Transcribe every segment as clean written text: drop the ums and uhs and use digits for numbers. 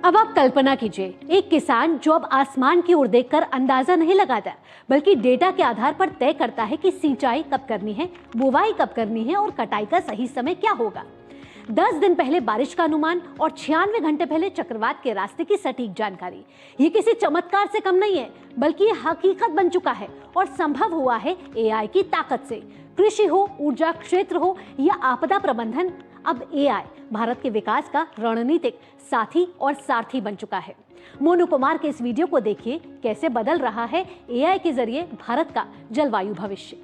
अब आप कल्पना कीजिए, एक किसान जो अब आसमान की ओर देखकर अंदाजा नहीं लगाता, बल्कि डेटा के आधार पर तय करता है कि सिंचाई कब करनी है, बुवाई कब करनी है और कटाई का सही समय क्या होगा। 10 दिन पहले बारिश का अनुमान और 96 घंटे पहले चक्रवात के रास्ते की सटीक जानकारी। ये किसी चमत्कार से कम नहीं है, बल्कि ये हकीकत बन चुका है और संभव हुआ है एआई की ताकत से। कृषि हो, ऊर्जा क्षेत्र हो या आपदा प्रबंधन, अब एआई भारत के विकास का रणनीतिक साथी और सारथी बन चुका है। मोनू कुमार के इस वीडियो को देखिए, कैसे बदल रहा है एआई के जरिए भारत का जलवायु भविष्य।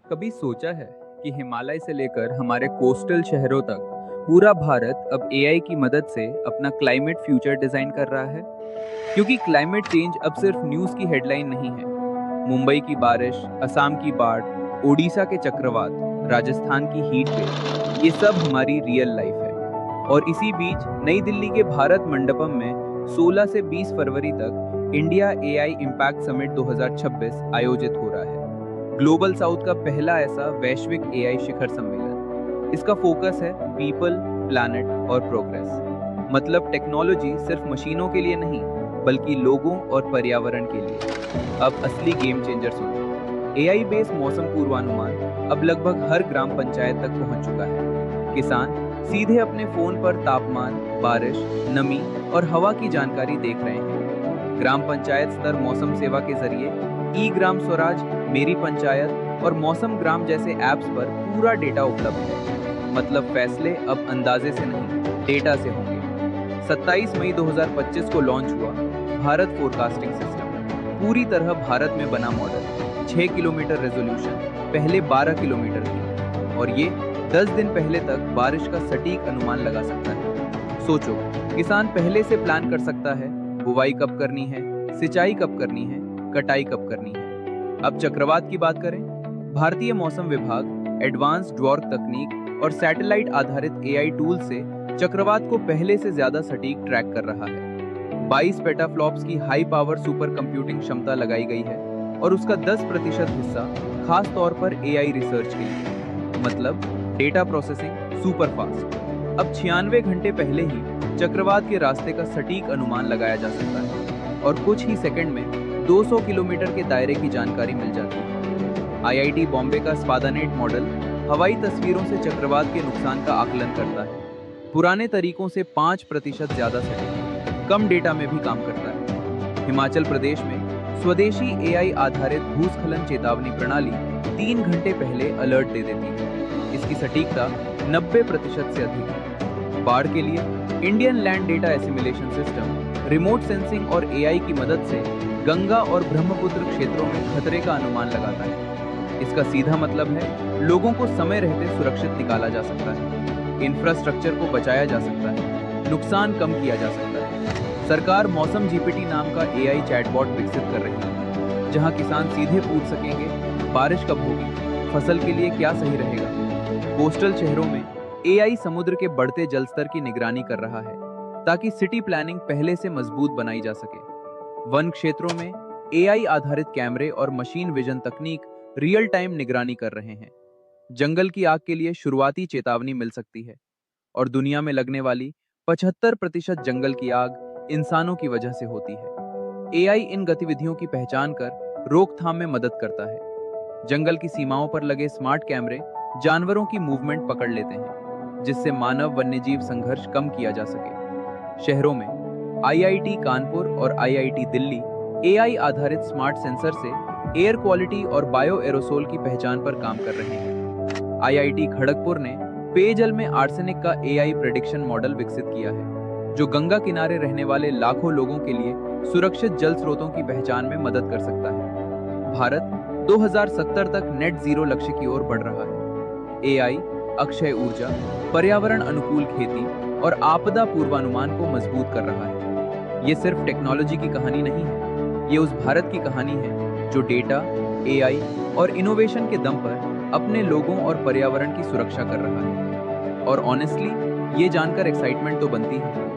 कभी सोचा है कि हिमालय से लेकर हमारे कोस्टल शहरों तक पूरा भारत अब एआई की मदद से अपना क्लाइमेट फ्यूचर डिजाइन कर रहा है? क्योंकि क्लाइमेट चेंज अब सिर्फ न्यूज़ की हेडलाइन नहीं है। मुंबई की बारिश, असम की बाढ़, ओडिशा के चक्रवात, राजस्थान की हीट वेव, ये सब हमारी रियल लाइफ है। और इसी बीच नई दिल्ली के भारत मंडपम में 16 से 20 फरवरी तक इंडिया एआई इम्पैक्ट समिट 2026 आयोजित हो रहा है। ग्लोबल साउथ का पहला ऐसा वैश्विक एआई शिखर सम्मेलन। इसका फोकस है पीपल, प्लैनेट और प्रोग्रेस। मतलब टेक्नोलॉजी सिर्फ मशीनों के लिए नहीं, बल्कि लोगों और पर्यावरण के लिए। अब असली गेम चेंजर सुनो। एआई बेस्ड मौसम पूर्वानुमान अब लगभग हर ग्राम पंचायत तक पहुंच चुका है। किसान सीधे अपने फोन पर तापमान, बारिश, नमी और हवा की जानकारी देख रहे हैं। ग्राम पंचायत स्तर मौसम सेवा के जरिए ई ग्राम स्वराज, मेरी पंचायत और मौसम ग्राम जैसे ऐप्स पर पूरा डेटा उपलब्ध है। मतलब फैसले अब अंदाजे से नहीं, डेटा से होंगे। 27 मई 2025 को लॉन्च हुआ भारत फोरकास्टिंग सिस्टम। पूरी तरह भारत में बना मॉडल, 6 किलोमीटर रेजोल्यूशन, पहले 12 किलोमीटर की, और ये 10 दिन पहले तक बारिश का सटीक अनुमान लगा सकता है। सोचो, किसान पहले से प्लान कर सकता है बुवाई कब करनी है, सिंचाई कब करनी है, कटाई कब करनी है। अब चक्रवात की बात करें, भारतीय मौसम विभाग एडवांस ड्वॉर्क तकनीक और सैटेलाइट आधारित एआई टूल से चक्रवात को पहले से ज्यादा सटीक ट्रैक कर रहा है। 22 पेटाफ्लॉप्स की हाई पावर सुपर कंप्यूटिंग क्षमता लगाई गई है और उसका 10% हिस्सा खास तौर पर एआई रिसर्च के लिए। मतलब डेटा प्रोसेसिंग सुपर फास्ट। अब 96 घंटे पहले ही चक्रवात के रास्ते का सटीक अनुमान लगाया जा सकता है और कुछ ही सेकंड में 200 किलोमीटर के दायरे की जानकारी मिल जाती है। आईआईटी बॉम्बे का स्पादानेट मॉडल हवाई तस्वीरों से चक्रवात के नुकसान का आकलन करता है। पुराने तरीकों से 5% ज्यादा सटीक, कम डेटा में भी काम करता है। हिमाचल प्रदेश में स्वदेशी एआई आधारित भूस्खलन चेतावनी प्रणाली 3 घंटे पहले अलर्ट दे देती है। इसकी सटीकता 90% से अधिक है। बाढ़ के लिए Indian land data assimilation system remote sensing और एआई की मदद से गंगा और ब्रह्मपुत्र क्षेत्रों में खतरे का अनुमान लगाता है। इसका सीधा मतलब है लोगों को समय रहते सुरक्षित निकाला जा सकता है, इंफ्रास्ट्रक्चर को बचाया जा सकता है, नुकसान कम किया जा सकता है। सरकार मौसम जीपीटी नाम का एआई चैटबॉट विकसित कर रही है, जहां किसान सीधे पूछ सकेंगे बारिश कब होगी, फसल के लिए क्या सही रहेगा। कोस्टल शहरों में एआई समुद्र के बढ़ते जल स्तर की निगरानी कर रहा है, ताकि सिटी प्लानिंग पहले से मजबूत बनाई जा सके। वन क्षेत्रों में एआई आधारित कैमरे और मशीन विजन तकनीक रियल टाइम निगरानी कर रहे हैं। जंगल की आग के लिए शुरुआती चेतावनी मिल सकती है, और दुनिया में लगने वाली 75% जंगल की आग इंसानों की वजह से होती है। एआई इन गतिविधियों की पहचान कर रोकथाम में मदद करता है। जंगल की सीमाओं पर लगे स्मार्ट कैमरे जानवरों की मूवमेंट पकड़ लेते हैं, जिससे मानव वन्यजीव संघर्ष कम किया जा सके। शहरों में आईआईटी कानपुर और आईआईटी दिल्ली एआई आधारित स्मार्ट सेंसर से एयर क्वालिटी और बायो एरोसोल की पहचान पर काम कर रहे हैं। आईआईटी खड़गपुर ने पेयजल में आर्सेनिक का एआई प्रेडिक्शन मॉडल विकसित किया है, जो गंगा किनारे रहने वाले लाखों लोगों के लिए सुरक्षित जल स्रोतों की पहचान में मदद कर सकता है। भारत 2070 तक नेट जीरो लक्ष्य की ओर बढ़ रहा है। एआई अक्षय ऊर्जा, पर्यावरण अनुकूल खेती और आपदा पूर्वानुमान को मजबूत कर रहा है। ये सिर्फ टेक्नोलॉजी की कहानी नहीं है, ये उस भारत की कहानी है जो डेटा, एआई और इनोवेशन के दम पर अपने लोगों और पर्यावरण की सुरक्षा कर रहा है। और ऑनेस्टली, ये जानकर एक्साइटमेंट तो बनती है।